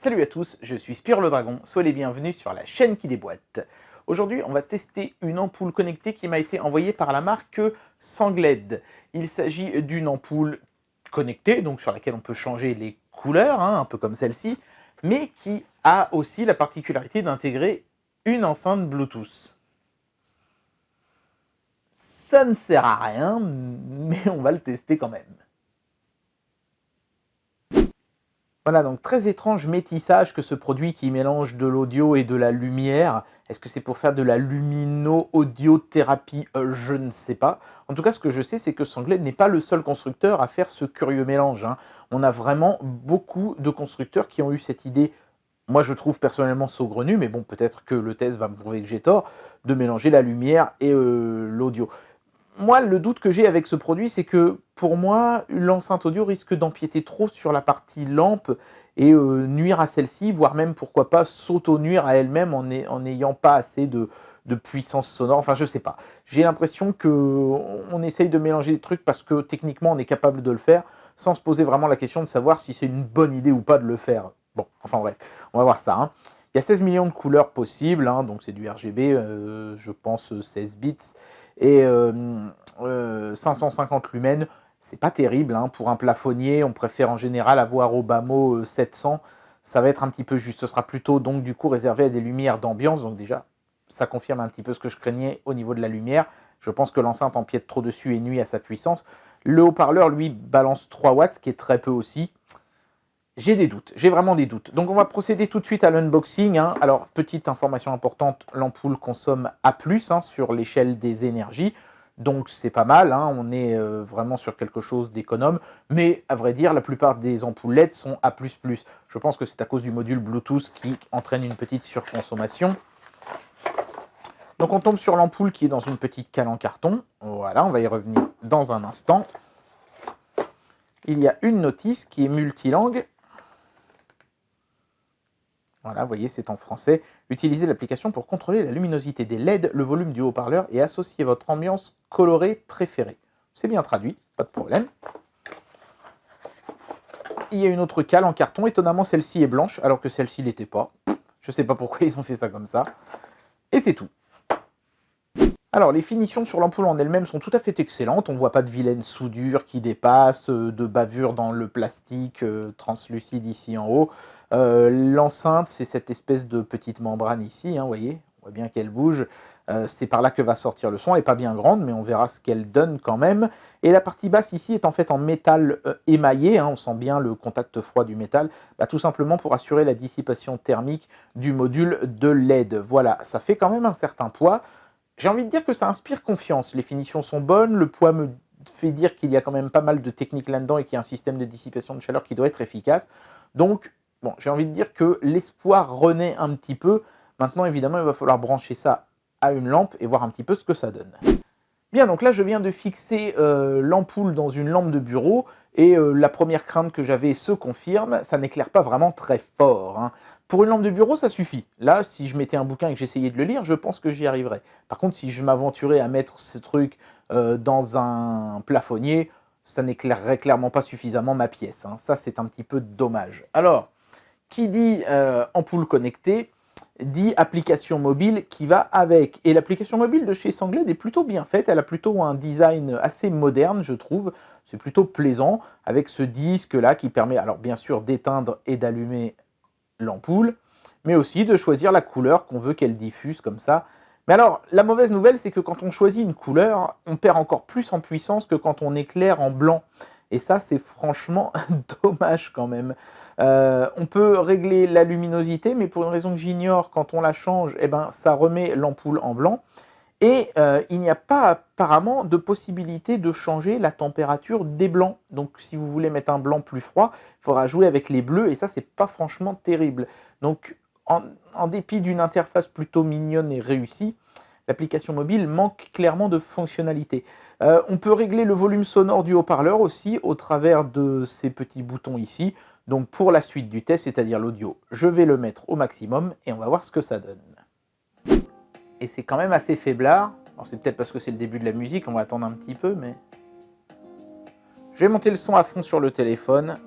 Salut à tous, je suis Spyro le Dragon, soyez les bienvenus sur la chaîne qui déboîte. Aujourd'hui, on va tester une ampoule connectée qui m'a été envoyée par la marque Sangled. Il s'agit d'une ampoule connectée, donc sur laquelle on peut changer les couleurs, un peu comme celle-ci, mais qui a aussi la particularité d'intégrer une enceinte Bluetooth. Ça ne sert à rien, mais on va le tester quand même. Voilà, donc très étrange métissage que ce produit qui mélange de l'audio et de la lumière. Est-ce que c'est pour faire de la lumino-audiothérapie? Je ne sais pas. En tout cas, ce que je sais, c'est que Sangled n'est pas le seul constructeur à faire ce curieux mélange. On a vraiment beaucoup de constructeurs qui ont eu cette idée, moi je trouve personnellement saugrenue, mais bon, peut-être que le test va me prouver que j'ai tort, de mélanger la lumière et l'audio. Moi, le doute que j'ai avec ce produit, c'est que pour moi, l'enceinte audio risque d'empiéter trop sur la partie lampe et nuire à celle-ci, voire même, pourquoi pas, s'auto-nuire à elle-même en n'ayant pas assez de puissance sonore. Enfin, je sais pas. J'ai l'impression qu'on essaye de mélanger des trucs parce que techniquement, on est capable de le faire, sans se poser vraiment la question de savoir si c'est une bonne idée ou pas de le faire. Bon, enfin bref, on va voir ça. Il y a 16 millions de couleurs possibles, donc c'est du RGB, je pense 16 bits, et 550 lumens, c'est pas terrible. Pour un plafonnier, on préfère en général avoir au bas mot 700, ça va être un petit peu juste. Ce sera plutôt donc du coup réservé à des lumières d'ambiance, donc déjà ça confirme un petit peu ce que je craignais au niveau de la lumière. Je pense que l'enceinte empiète trop dessus et nuit à sa puissance. Le haut-parleur, lui, balance 3 watts, ce qui est très peu aussi. J'ai des doutes, j'ai vraiment des doutes. Donc on va procéder tout de suite à l'unboxing. Alors, petite information importante, l'ampoule consomme A+, sur l'échelle des énergies. Donc c'est pas mal, on est vraiment sur quelque chose d'économe. Mais à vrai dire, la plupart des ampoules LED sont A++. Je pense que c'est à cause du module Bluetooth qui entraîne une petite surconsommation. Donc on tombe sur l'ampoule qui est dans une petite cale en carton. Voilà, on va y revenir dans un instant. Il y a une notice qui est multilangue. Voilà, vous voyez, c'est en français. Utilisez l'application pour contrôler la luminosité des LED, le volume du haut-parleur et associer votre ambiance colorée préférée. C'est bien traduit, pas de problème. Il y a une autre cale en carton. Étonnamment, celle-ci est blanche, alors que celle-ci ne l'était pas. Je ne sais pas pourquoi ils ont fait ça comme ça. Et c'est tout. Alors, les finitions sur l'ampoule en elle-même sont tout à fait excellentes. On ne voit pas de vilaine soudure qui dépasse, de bavure dans le plastique translucide ici en haut. L'enceinte, c'est cette espèce de petite membrane ici, vous voyez, on voit bien qu'elle bouge. C'est par là que va sortir le son. Elle n'est pas bien grande, mais on verra ce qu'elle donne quand même. Et la partie basse ici est en fait en métal émaillé. On sent bien le contact froid du métal, tout simplement pour assurer la dissipation thermique du module de LED. Voilà, ça fait quand même un certain poids. J'ai envie de dire que ça inspire confiance. Les finitions sont bonnes, le poids me fait dire qu'il y a quand même pas mal de techniques là-dedans et qu'il y a un système de dissipation de chaleur qui doit être efficace. Donc, bon, j'ai envie de dire que l'espoir renaît un petit peu. Maintenant, évidemment, il va falloir brancher ça à une lampe et voir un petit peu ce que ça donne. Bien, donc là, je viens de fixer l'ampoule dans une lampe de bureau et la première crainte que j'avais se confirme, ça n'éclaire pas vraiment très fort. Pour une lampe de bureau, ça suffit. Là, si je mettais un bouquin et que j'essayais de le lire, je pense que j'y arriverais. Par contre, si je m'aventurais à mettre ce truc dans un plafonnier, ça n'éclairerait clairement pas suffisamment ma pièce. Ça, c'est un petit peu dommage. Alors, qui dit ampoule connectée, dit application mobile qui va avec. Et l'application mobile de chez Sangled est plutôt bien faite, elle a plutôt un design assez moderne, je trouve. C'est plutôt plaisant, avec ce disque là qui permet, alors bien sûr, d'éteindre et d'allumer l'ampoule, mais aussi de choisir la couleur qu'on veut qu'elle diffuse comme ça. Mais alors, la mauvaise nouvelle, c'est que quand on choisit une couleur, on perd encore plus en puissance que quand on éclaire en blanc. Et ça, c'est franchement dommage quand même. On peut régler la luminosité, mais pour une raison que j'ignore, quand on la change, ça remet l'ampoule en blanc. Et il n'y a pas apparemment de possibilité de changer la température des blancs. Donc si vous voulez mettre un blanc plus froid, il faudra jouer avec les bleus, et ça, c'est pas franchement terrible. Donc en dépit d'une interface plutôt mignonne et réussie, l'application mobile manque clairement de fonctionnalité. On peut régler le volume sonore du haut-parleur aussi au travers de ces petits boutons ici. Donc pour la suite du test, c'est-à-dire l'audio, je vais le mettre au maximum et on va voir ce que ça donne. Et c'est quand même assez faiblard. Alors c'est peut-être parce que c'est le début de la musique, on va attendre un petit peu, mais... Je vais monter le son à fond sur le téléphone.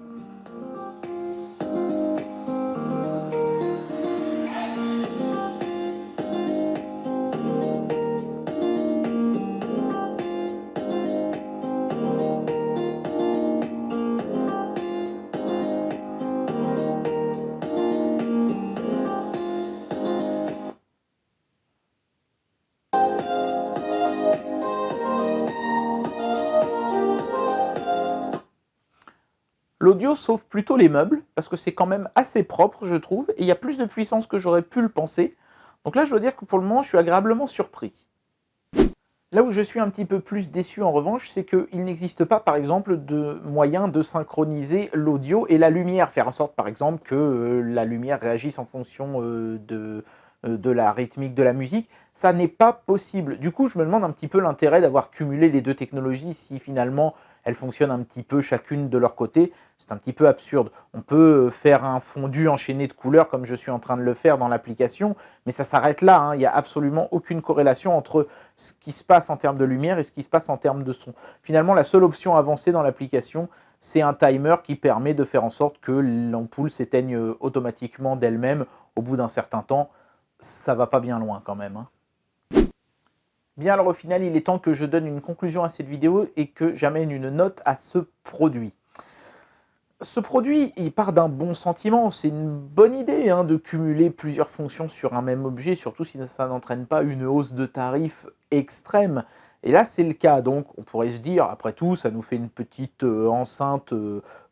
L'audio sauve plutôt les meubles, parce que c'est quand même assez propre, je trouve, et il y a plus de puissance que j'aurais pu le penser. Donc là, je dois dire que pour le moment, je suis agréablement surpris. Là où je suis un petit peu plus déçu en revanche, c'est qu'il n'existe pas par exemple de moyen de synchroniser l'audio et la lumière, faire en sorte par exemple que la lumière réagisse en fonction de la rythmique de la musique. Ça n'est pas possible. Du coup, je me demande un petit peu l'intérêt d'avoir cumulé les deux technologies si finalement elles fonctionnent un petit peu chacune de leur côté. C'est un petit peu absurde. On peut faire un fondu enchaîné de couleurs comme je suis en train de le faire dans l'application, mais ça s'arrête là, hein. Il n'y a absolument aucune corrélation entre ce qui se passe en termes de lumière et ce qui se passe en termes de son. Finalement, la seule option avancée dans l'application, c'est un timer qui permet de faire en sorte que l'ampoule s'éteigne automatiquement d'elle-même au bout d'un certain temps. Ça va pas bien loin quand même, hein. Bien, alors au final, il est temps que je donne une conclusion à cette vidéo et que j'amène une note à ce produit. Ce produit, il part d'un bon sentiment. C'est une bonne idée hein, de cumuler plusieurs fonctions sur un même objet, surtout si ça n'entraîne pas une hausse de tarif extrême. Et là, c'est le cas. Donc, on pourrait se dire, après tout, ça nous fait une petite enceinte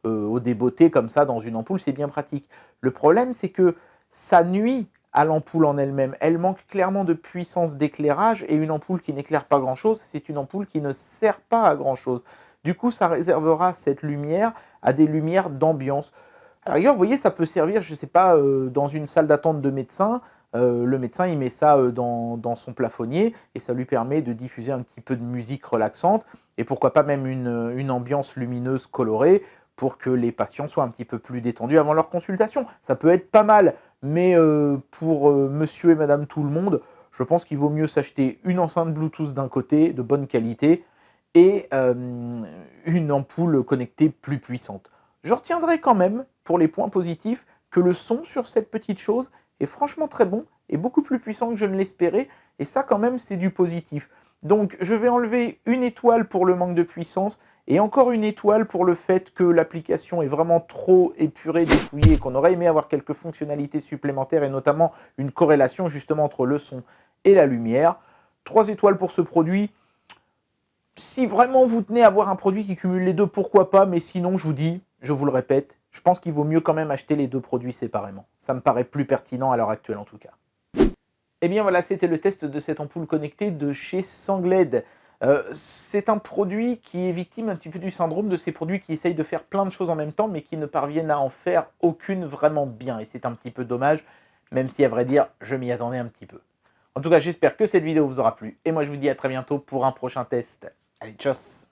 au débeauté comme ça dans une ampoule, c'est bien pratique. Le problème, c'est que ça nuit à l'ampoule en elle-même. Elle manque clairement de puissance d'éclairage et une ampoule qui n'éclaire pas grand-chose, c'est une ampoule qui ne sert pas à grand-chose. Du coup, ça réservera cette lumière à des lumières d'ambiance. À la rigueur, vous voyez, ça peut servir, je ne sais pas, dans une salle d'attente de médecin. Le médecin, il met ça dans son plafonnier et ça lui permet de diffuser un petit peu de musique relaxante et pourquoi pas même une ambiance lumineuse colorée pour que les patients soient un petit peu plus détendus avant leur consultation. Ça peut être pas mal, mais pour monsieur et madame tout le monde, je pense qu'il vaut mieux s'acheter une enceinte Bluetooth d'un côté, de bonne qualité, et une ampoule connectée plus puissante. Je retiendrai quand même, pour les points positifs, que le son sur cette petite chose est franchement très bon et beaucoup plus puissant que je ne l'espérais, et ça quand même c'est du positif. Donc je vais enlever une étoile pour le manque de puissance, et encore une étoile pour le fait que l'application est vraiment trop épurée, dépouillée, et qu'on aurait aimé avoir quelques fonctionnalités supplémentaires, et notamment une corrélation justement entre le son et la lumière. 3 étoiles pour ce produit. Si vraiment vous tenez à avoir un produit qui cumule les deux, pourquoi pas, mais sinon, je vous dis, je vous le répète, je pense qu'il vaut mieux quand même acheter les deux produits séparément. Ça me paraît plus pertinent à l'heure actuelle en tout cas. Et bien voilà, c'était le test de cette ampoule connectée de chez Sangled. C'est un produit qui est victime un petit peu du syndrome de ces produits qui essayent de faire plein de choses en même temps, mais qui ne parviennent à en faire aucune vraiment bien. Et c'est un petit peu dommage, même si à vrai dire, je m'y attendais un petit peu. En tout cas, j'espère que cette vidéo vous aura plu. Et moi, je vous dis à très bientôt pour un prochain test. Allez, tchuss!